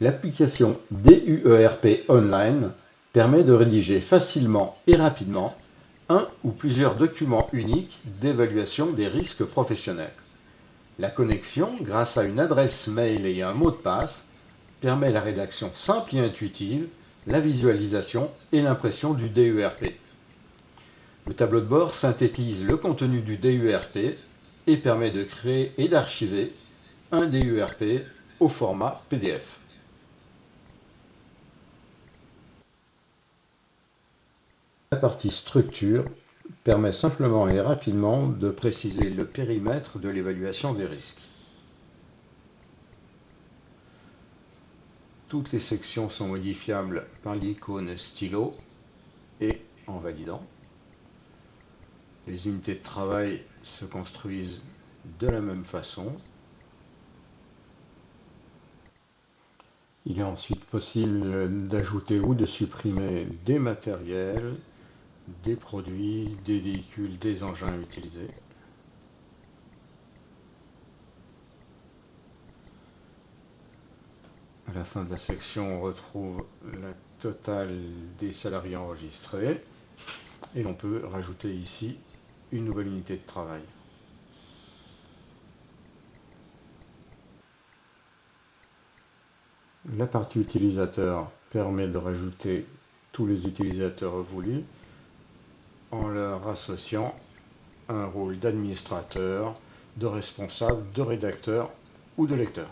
L'application DUERP Online permet de rédiger facilement et rapidement un ou plusieurs documents uniques d'évaluation des risques professionnels. La connexion, grâce à une adresse mail et un mot de passe, permet la rédaction simple et intuitive, la visualisation et l'impression du DUERP. Le tableau de bord synthétise le contenu du DUERP et permet de créer et d'archiver un DUERP au format PDF. La partie structure permet simplement et rapidement de préciser le périmètre de l'évaluation des risques. Toutes les sections sont modifiables par l'icône stylo et en validant. Les unités de travail se construisent de la même façon. Il est ensuite possible d'ajouter ou de supprimer des matériels, des produits, des véhicules, des engins utilisés. À la fin de la section, on retrouve la totale des salariés enregistrés et on peut rajouter ici une nouvelle unité de travail. La partie utilisateur permet de rajouter tous les utilisateurs voulus en leur associant un rôle d'administrateur, de responsable, de rédacteur ou de lecteur.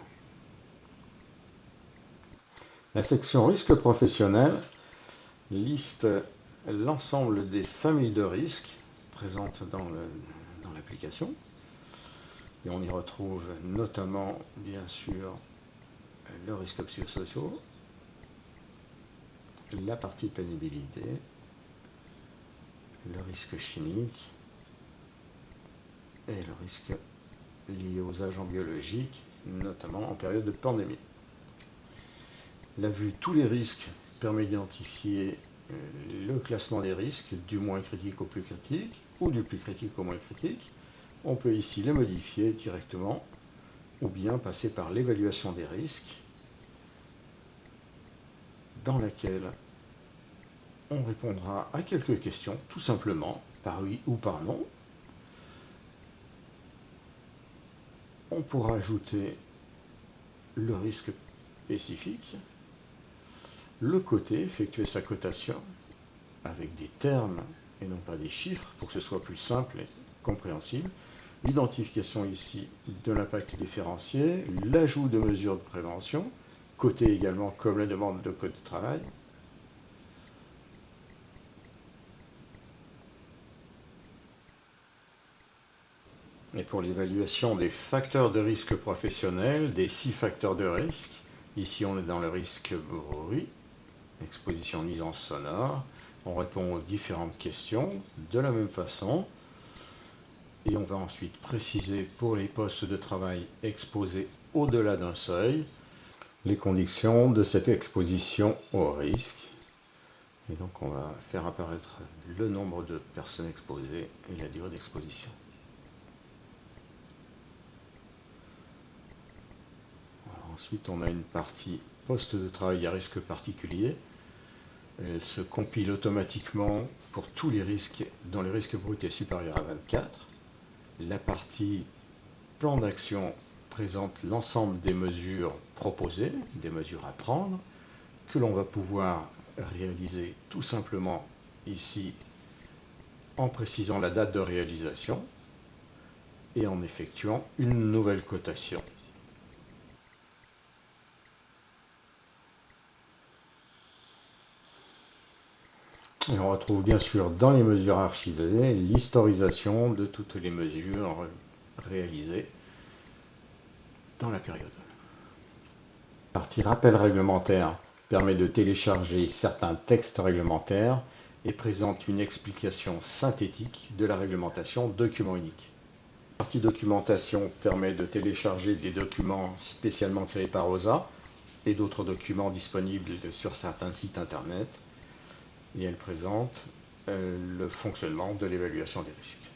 La section risque professionnel liste l'ensemble des familles de risques présentes dans l'application. Et on y retrouve notamment, bien sûr, le risque psychosocial, la partie pénibilité, le risque chimique et le risque lié aux agents biologiques, notamment en période de pandémie. La vue tous les risques permet d'identifier le classement des risques du moins critique au plus critique ou du plus critique au moins critique. On peut ici les modifier directement ou bien passer par l'évaluation des risques dans laquelle on répondra à quelques questions tout simplement par oui ou par non. On pourra ajouter le risque spécifique, le coter, effectuer sa cotation avec des termes et non pas des chiffres pour que ce soit plus simple et compréhensible, l'identification ici de l'impact différencié, l'ajout de mesures de prévention, coter également comme la demande de code de travail, et pour l'évaluation des facteurs de risque professionnels, des 6 facteurs de risque, ici on est dans le risque bruit, exposition nuisance sonore, on répond aux différentes questions de la même façon, et on va ensuite préciser pour les postes de travail exposés au-delà d'un seuil, les conditions de cette exposition au risque. Et donc on va faire apparaître le nombre de personnes exposées et la durée d'exposition. Ensuite, on a une partie poste de travail à risque particulier. Elle se compile automatiquement pour tous les risques dont le risque brut est supérieur à 24. La partie plan d'action présente l'ensemble des mesures proposées, des mesures à prendre, que l'on va pouvoir réaliser tout simplement ici en précisant la date de réalisation et en effectuant une nouvelle cotation. Et on retrouve bien sûr dans les mesures archivées l'historisation de toutes les mesures réalisées dans la période. La partie rappel réglementaire permet de télécharger certains textes réglementaires et présente une explication synthétique de la réglementation document unique. La partie documentation permet de télécharger des documents spécialement créés par OSA et d'autres documents disponibles sur certains sites internet. Et elle présente le fonctionnement de l'évaluation des risques.